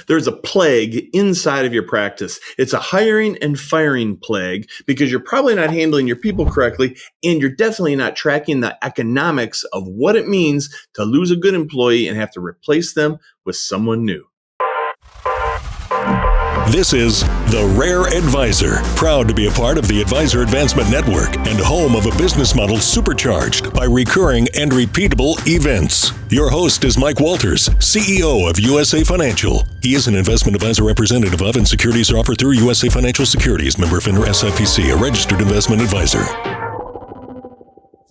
There's a plague inside of your practice. It's a hiring and firing plague because you're probably not handling your people correctly, and you're definitely not tracking the economics of what it means to lose a good employee and have to replace them with someone new. This is The Rare Advisor, proud to be a part of the Advisor Advancement Network and home of a business model supercharged by recurring and repeatable events. Your host is Mike Walters, CEO of USA Financial. He is an investment advisor representative of and securities are offered through USA Financial Securities, member FINRA SIPC, a registered investment advisor.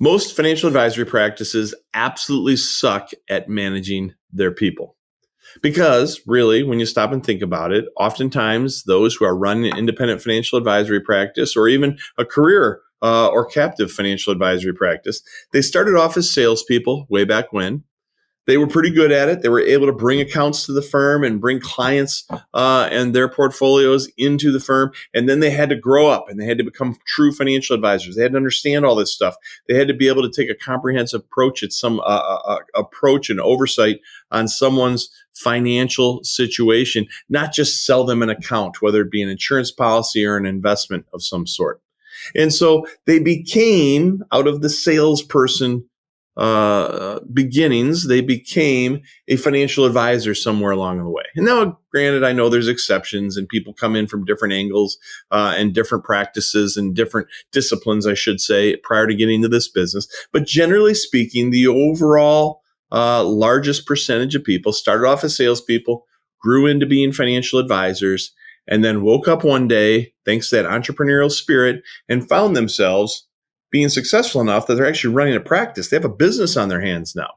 Most financial advisory practices absolutely suck at managing their people. Because really, when you stop and think about it, oftentimes those who are running an independent financial advisory practice or even a career or captive financial advisory practice, they started off as salespeople way back when. They were pretty good at it. They were able to bring accounts to the firm and bring clients and their portfolios into the firm. And then they had to grow up and they had to become true financial advisors. They had to understand all this stuff. They had to be able to take a comprehensive approach at some approach and oversight on someone's financial situation, not just sell them an account, whether it be an insurance policy or an investment of some sort. And so they became, out of the salesperson beginnings, they became a financial advisor somewhere along the way. And now, granted, I know there's exceptions and people come in from different angles and different practices and different disciplines, I should say, prior to getting into this business. But generally speaking, the overall largest percentage of people started off as salespeople, grew into being financial advisors, and then woke up one day, thanks to that entrepreneurial spirit, and found themselves being successful enough that they're actually running a practice. They have a business on their hands now.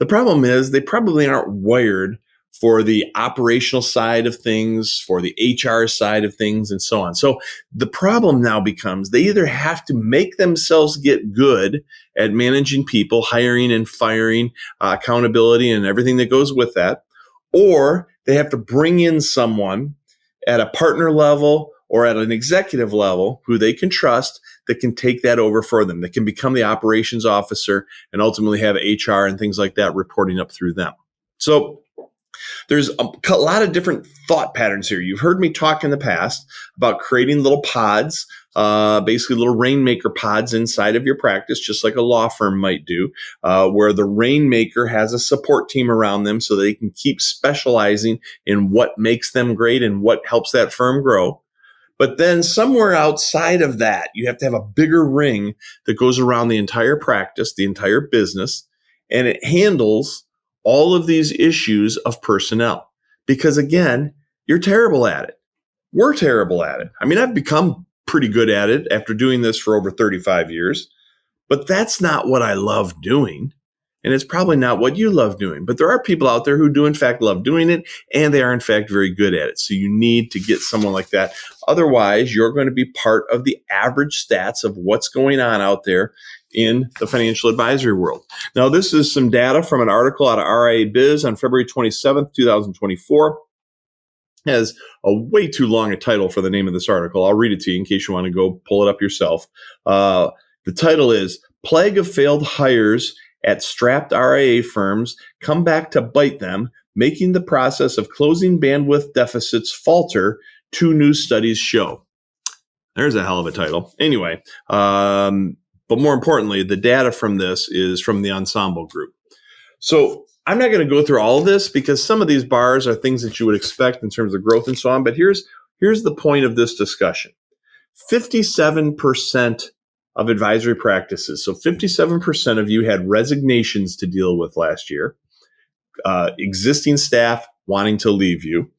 The problem is they probably aren't wired for the operational side of things, for the HR side of things, and so on. So the problem now becomes they either have to make themselves get good at managing people, hiring and firing, accountability, and everything that goes with that, or they have to bring in someone at a partner level or at an executive level who they can trust that can take that over for them, that can become the operations officer and ultimately have HR and things like that reporting up through them. So there's a lot of different thought patterns here. You've heard me talk in the past about creating little pods, basically little rainmaker pods inside of your practice, just like a law firm might do, where the rainmaker has a support team around them so they can keep specializing in what makes them great and what helps that firm grow. But then somewhere outside of that, you have to have a bigger ring that goes around the entire practice, the entire business, and it handles all of these issues of personnel. Because again, you're terrible at it. We're terrible at it. I mean, I've become pretty good at it after doing this for over 35 years, but that's not what I love doing. And it's probably not what you love doing. But there are people out there who do, in fact, love doing it, and they are, in fact, very good at it. So you need to get someone like that. Otherwise, you're going to be part of the average stats of what's going on out there in the financial advisory world. Now, this is some data from an article out of RIA Biz on February 27th, 2024. It has a way too long a title for the name of this article. I'll read it to you in case you want to go pull it up yourself. The title is Plague of Failed Hires at Strapped RIA Firms Come Back to Bite Them, Making the Process of Closing Bandwidth Deficits Falter, Two New Studies Show. There's a hell of a title. Anyway, but more importantly, the data from this is from the Ensemble Group. So I'm not going to go through all of this because some of these bars are things that you would expect in terms of growth and so on. But here's the point of this discussion. 57% of advisory practices. So 57% of you had resignations to deal with last year, existing staff wanting to leave you,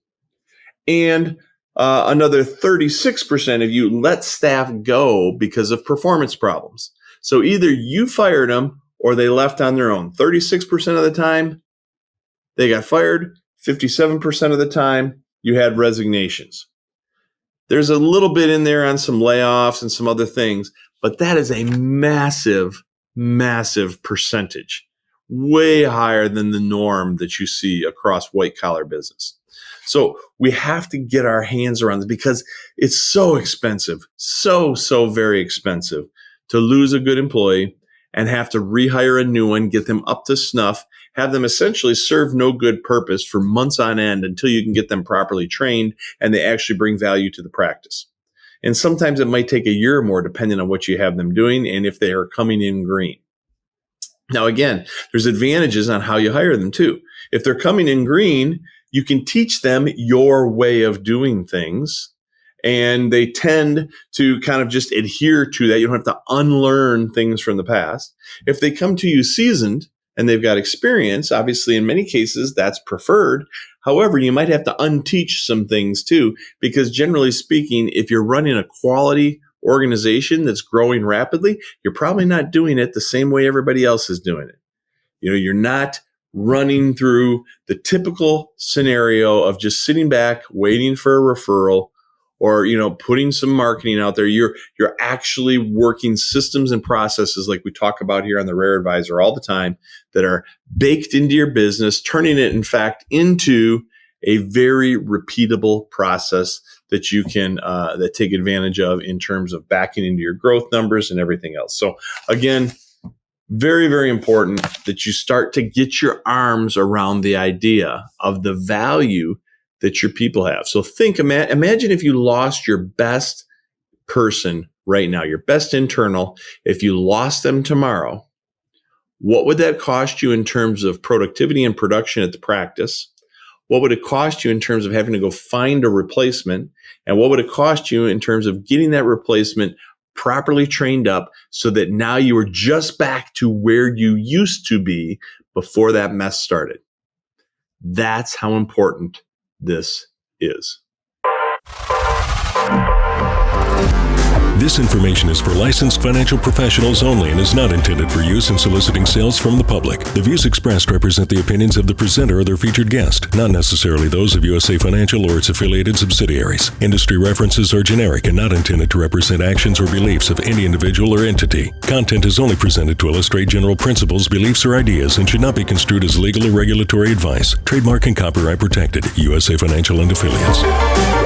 and another 36% of you let staff go because of performance problems. So either you fired them or they left on their own. 36% of the time, they got fired. 57% of the time, you had resignations. There's a little bit in there on some layoffs and some other things, but that is a massive, massive percentage, way higher than the norm that you see across white-collar business. So we have to get our hands around this because it's so expensive, so very expensive to lose a good employee and have to rehire a new one, get them up to snuff, have them essentially serve no good purpose for months on end until you can get them properly trained and they actually bring value to the practice. And sometimes it might take a year or more depending on what you have them doing and if they are coming in green. Now, again, there's advantages on how you hire them too. If they're coming in green, you can teach them your way of doing things, and they tend to kind of just adhere to that. You don't have to unlearn things from the past. If they come to you seasoned and they've got experience, obviously in many cases that's preferred. However, you might have to unteach some things too, because generally speaking, if you're running a quality organization that's growing rapidly, you're probably not doing it the same way everybody else is doing it. You're not running through the typical scenario of just sitting back, waiting for a referral, or, putting some marketing out there. You're actually working systems and processes like we talk about here on the Rare Advisor all the time that are baked into your business, turning it, in fact, into a very repeatable process that you can that take advantage of in terms of backing into your growth numbers and everything else. So again, very, very important that you start to get your arms around the idea of the value that your people have. So imagine if you lost your best person right now, your best internal, if you lost them tomorrow, what would that cost you in terms of productivity and production at the practice? What would it cost you in terms of having to go find a replacement? And what would it cost you in terms of getting that replacement properly trained up so that now you are just back to where you used to be before that mess started? That's how important this is. This information is for licensed financial professionals only and is not intended for use in soliciting sales from the public. The views expressed represent the opinions of the presenter or their featured guest, not necessarily those of USA Financial or its affiliated subsidiaries. Industry references are generic and not intended to represent actions or beliefs of any individual or entity. Content is only presented to illustrate general principles, beliefs, or ideas and should not be construed as legal or regulatory advice. Trademark and copyright protected. USA Financial and Affiliates.